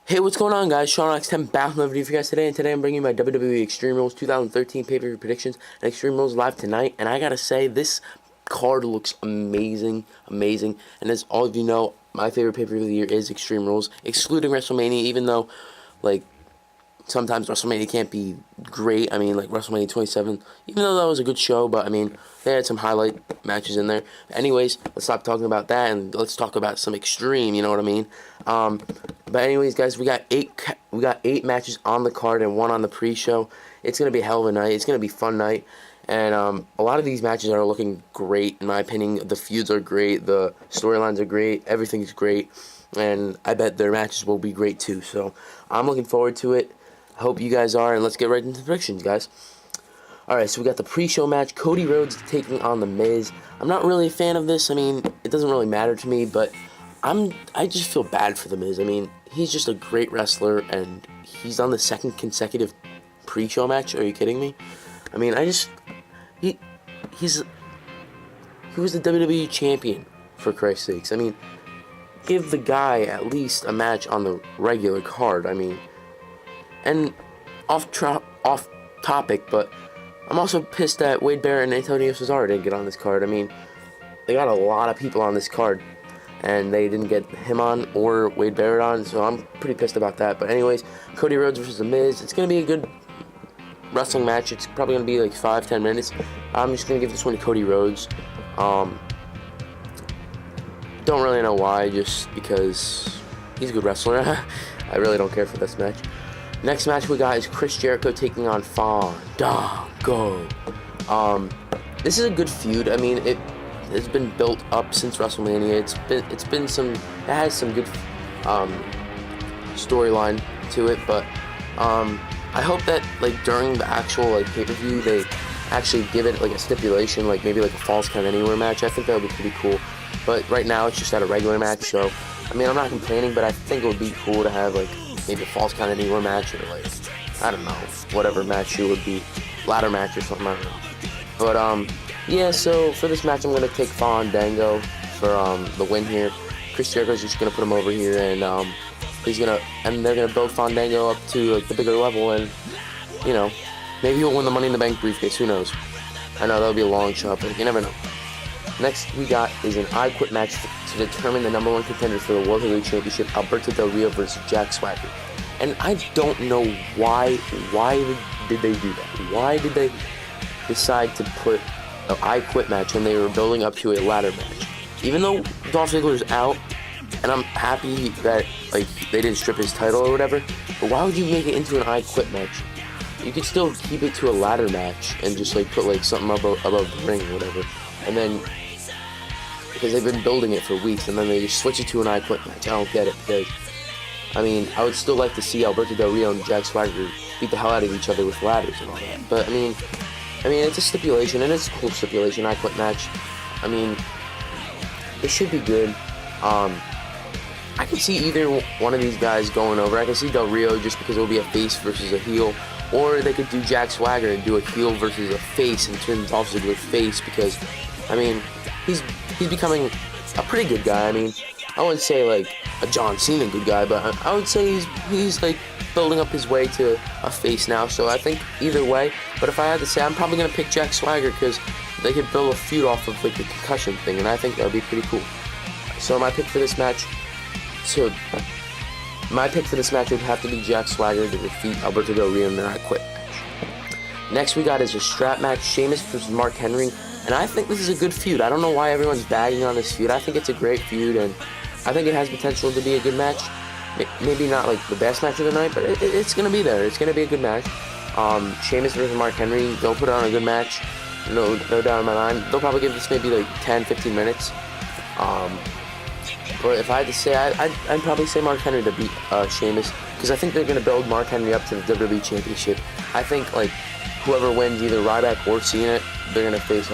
Hey, what's going on, guys? Sean X10 back with another video for you guys today, and today I'm bringing you my WWE Extreme Rules 2013 pay-per-view predictions and Extreme Rules live tonight. And I gotta say, this card looks amazing. And as all of you know, my favorite pay-per-view of the year is Extreme Rules, excluding WrestleMania. Even though, like, sometimes WrestleMania can't be great. I mean, like WrestleMania 27, even though that was a good show, but I mean, they had some highlight matches in there. Anyways, let's stop talking about that and let's talk about some Extreme. You know what I mean? But anyways, guys, we got eight matches on the card and one on the pre-show. It's gonna be a hell of a night. It's gonna be a fun night, and a lot of these matches are looking great in my opinion. The feuds are great, the storylines are great, everything's great, and I bet their matches will be great too. So I'm looking forward to it. I hope you guys are, and let's get right into the predictions, guys. Alright, so we got the pre-show match, Cody Rhodes taking on The Miz. I'm not really a fan of this. I mean, it doesn't really matter to me, but I just feel bad for The Miz. I mean, he's just a great wrestler, and he's on the second consecutive pre-show match. Are you kidding me? I mean, he was the WWE champion, for Christ's sakes. I mean, give the guy at least a match on the regular card. I mean, and off topic, but I'm also pissed that Wade Barrett and Antonio Cesaro didn't get on this card. I mean, they got a lot of people on this card, and they didn't get him on or Wade Barrett on, so I'm pretty pissed about that. But anyways, Cody Rhodes versus The Miz. It's going to be a good wrestling match. It's probably going to be like 5-10 minutes. I'm just going to give this one to Cody Rhodes. Don't really know why, just because he's a good wrestler. I really don't care for this match. Next match we got is Chris Jericho taking on Fandango. This is a good feud. I mean, it's been built up since WrestleMania. It has some good storyline to it, but I hope that like during the actual like pay-per-view they actually give it like a stipulation, like maybe like a Falls Count Anywhere match. I think that would be pretty cool. But right now it's just at a regular match, so I mean, I'm not complaining, but I think it would be cool to have like maybe a Falls Count Anywhere match, or like, I don't know, whatever match it would be, ladder match or something, I don't know. But yeah, so for this match I'm gonna take Fandango for the win here. Chris Jericho's just gonna put him over here, and they're gonna build Fandango up to like the bigger level, and you know, maybe he'll win the Money in the Bank briefcase. Who knows? I know that'll be a long shot, but you never know. Next we got is an I Quit match to determine the #1 contender for the World Heavyweight Championship, Alberto Del Rio versus Jack Swagger. And I don't know why did they do that? Why did they decide to put an I Quit match when they were building up to a ladder match? Even though Dolph Ziggler's out, and I'm happy that like they didn't strip his title or whatever, but why would you make it into an I Quit match? You could still keep it to a ladder match and just like put like something above the ring or whatever, and then because they've been building it for weeks, and then they just switch it to an I Quit match. I don't get it, because I mean, I would still like to see Alberto Del Rio and Jack Swagger beat the hell out of each other with ladders and all that. But I mean, it's a stipulation, and it's a cool stipulation. I Quit match. I mean, it should be good. I can see either one of these guys going over. I can see Del Rio just because it will be a face versus a heel, or they could do Jack Swagger and do a heel versus a face and turn Dolph Ziggler face, because I mean, he's becoming a pretty good guy. I mean, I wouldn't say like a John Cena good guy, but I would say he's like building up his way to a face now. So I think either way. But if I had to say, I'm probably gonna pick Jack Swagger, because they could build a feud off of like the concussion thing, and I think that would be pretty cool. So my pick for this match would have to be Jack Swagger to defeat Alberto Del Rio in their I Quit match. Next we got is a strap match, Sheamus versus Mark Henry. And I think this is a good feud. I don't know why everyone's bagging on this feud. I think it's a great feud, and I think it has potential to be a good match. Maybe not like the best match of the night, but it's going to be there. It's going to be a good match. Sheamus versus Mark Henry, they'll put on a good match. No doubt in my mind. They'll probably give this maybe like 10-15 minutes. But if I had to say, I'd probably say Mark Henry to beat Sheamus, because I think they're going to build Mark Henry up to the WWE Championship. I think like whoever wins, either Ryback or Cena, they're going to face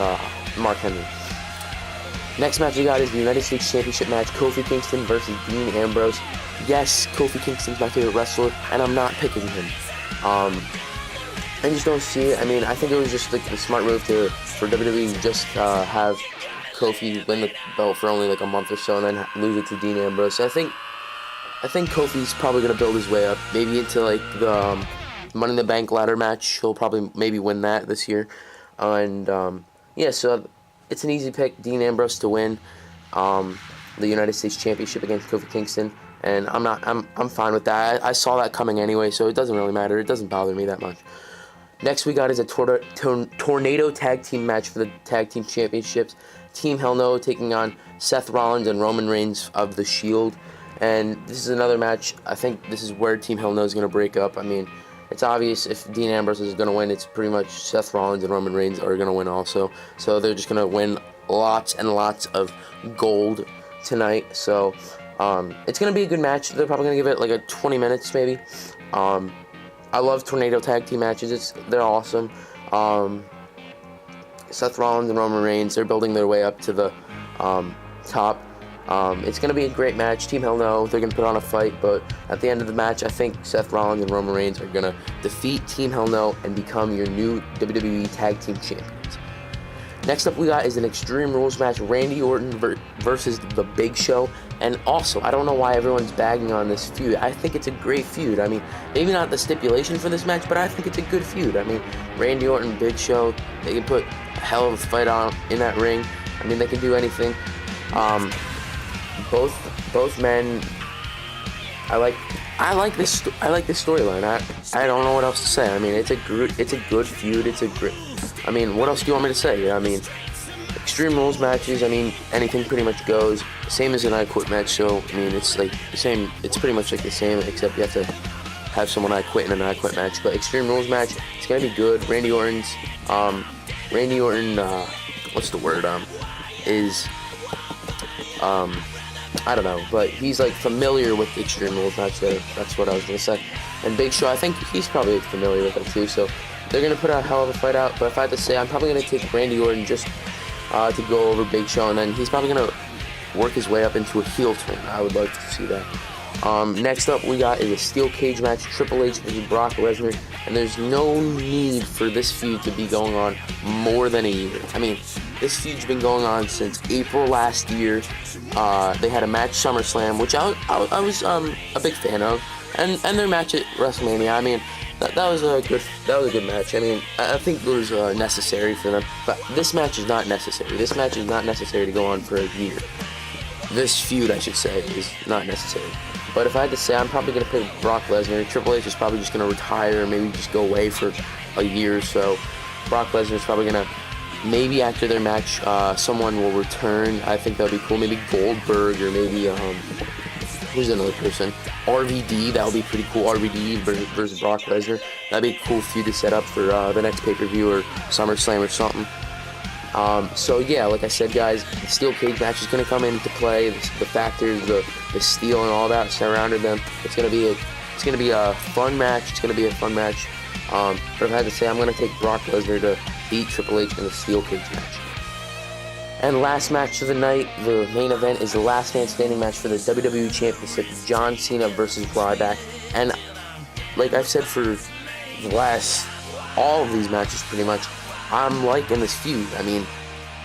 Mark Henry. Next match we got is the United States Championship match, Kofi Kingston versus Dean Ambrose. Yes, Kofi Kingston's my favorite wrestler, and I'm not picking him. I just don't see it. I mean, I think it was just like the smart move for WWE to just have Kofi win the belt for only like a month or so, and then lose it to Dean Ambrose. So I think I think Kofi's probably going to build his way up, maybe into like the Money in the Bank ladder match. He'll probably maybe win that this year. And yeah, so it's an easy pick. Dean Ambrose to win the United States Championship against Kofi Kingston. And I'm fine with that. I saw that coming anyway, so it doesn't really matter. It doesn't bother me that much. Next we got is a tornado tag team match for the tag team championships. Team Hell No taking on Seth Rollins and Roman Reigns of The Shield. And this is another match. I think this is where Team Hell No is going to break up. I mean, it's obvious if Dean Ambrose is going to win, it's pretty much Seth Rollins and Roman Reigns are going to win also. So they're just going to win lots and lots of gold tonight. So it's going to be a good match. They're probably going to give it like a 20 minutes maybe. I love tornado tag team matches. They're awesome. Seth Rollins and Roman Reigns, they're building their way up to the top. It's going to be a great match. Team Hell No, they're going to put on a fight, but at the end of the match, I think Seth Rollins and Roman Reigns are going to defeat Team Hell No and become your new WWE Tag Team Champions. Next up we got is an Extreme Rules match, Randy Orton versus The Big Show. And also, I don't know why everyone's bagging on this feud. I think it's a great feud. I mean, maybe not the stipulation for this match, but I think it's a good feud. I mean, Randy Orton, Big Show, they can put a hell of a fight on in that ring. I mean, they can do anything. Both men. I like this storyline. I don't know what else to say. I mean, it's a good feud. I mean, what else do you want me to say? I mean, Extreme Rules matches, I mean, anything pretty much goes. Same as an I Quit match, so, I mean, it's like the same. It's pretty much like the same, except you have to have someone I Quit in an I Quit match. But Extreme Rules match, it's going to be good. Randy Orton, what's the word, I don't know, but he's like familiar with the Extreme Rules match. That's what I was going to say. And Big Show, I think he's probably familiar with it too, so they're going to put a hell of a fight out. But if I had to say, I'm probably going to take Randy Orton just to go over Big Show, and then he's probably going to work his way up into a heel turn. I would like to see that. Next up we got is a steel cage match, Triple H versus Brock Lesnar, and there's no need for this feud to be going on more than a year. I mean, this feud's been going on since April last year. They had a match SummerSlam, which I was a big fan of, and their match at WrestleMania. I mean, that was a good match. I mean, I think it was necessary for them, but this match is not necessary. This match is not necessary to go on for a year. This feud, I should say, is not necessary. But if I had to say, I'm probably going to pick Brock Lesnar. Triple H is probably just going to retire, maybe just go away for a year or so. Brock Lesnar is probably going to, maybe after their match, someone will return. I think that would be cool. Maybe Goldberg, or maybe, who's another person? RVD, that would be pretty cool. RVD versus Brock Lesnar. That'd be a cool feud to set up for the next pay-per-view or SummerSlam or something. So yeah, like I said, guys, the steel cage match is going to come into play. The factors, the steel and all that surrounded them. It's going to be a fun match. But if I had to say, I'm going to take Brock Lesnar to beat Triple H in the steel cage match. And last match of the night, the main event, is the last man standing match for the WWE Championship, John Cena versus Ryback. And like I've said for all of these matches pretty much, I'm liking this feud. I mean,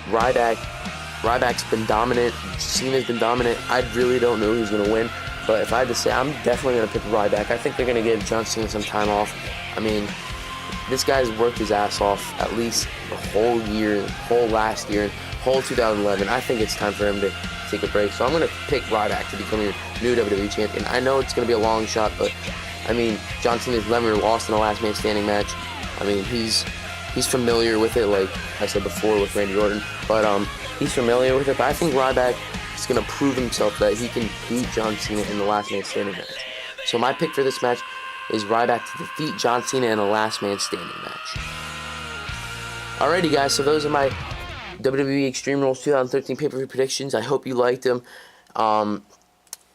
Ryback's been dominant, Cena's been dominant. I really don't know who's going to win, but if I had to say, I'm definitely going to pick Ryback. I think they're going to give John Cena some time off. I mean, this guy's worked his ass off at least the whole year, whole last year, whole 2011. I think it's time for him to take a break, so I'm going to pick Ryback to become your new WWE champion. I know it's going to be a long shot, but I mean, John Cena's never lost in a last man standing match. I mean, he's familiar with it, like I said before with Randy Orton, but he's familiar with it. But I think Ryback is going to prove himself that he can beat John Cena in the last man standing match. So my pick for this match is Ryback to defeat John Cena in a last man standing match. Alrighty, guys, so those are my WWE Extreme Rules 2013 pay-per-view predictions. I hope you liked them.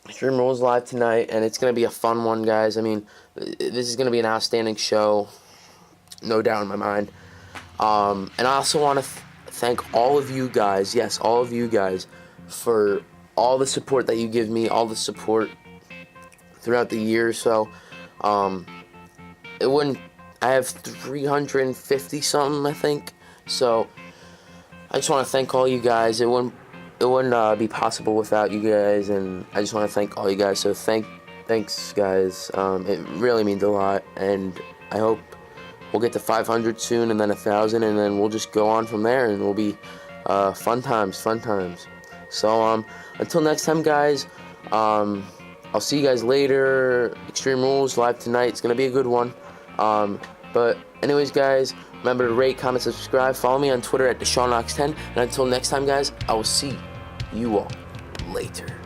Extreme Rules live tonight, and it's going to be a fun one, guys. I mean, this is going to be an outstanding show, no doubt in my mind. And I also want to thank all of you guys, yes, all of you guys, for all the support that you give me, all the support throughout the year or so. I have 350 something, I think. So I just want to thank all you guys. It wouldn't be possible without you guys, and I just want to thank all you guys. So thank Thanks, guys. It really means a lot, and I hope we'll get to 500 soon, and then 1,000, and then we'll just go on from there, and we'll be fun times. So until next time, guys. I'll see you guys later. Extreme Rules live tonight. It's gonna be a good one. But anyways, guys, remember to rate, comment, subscribe. Follow me on Twitter at DeShaunKnox10. And until next time, guys, I will see you all later.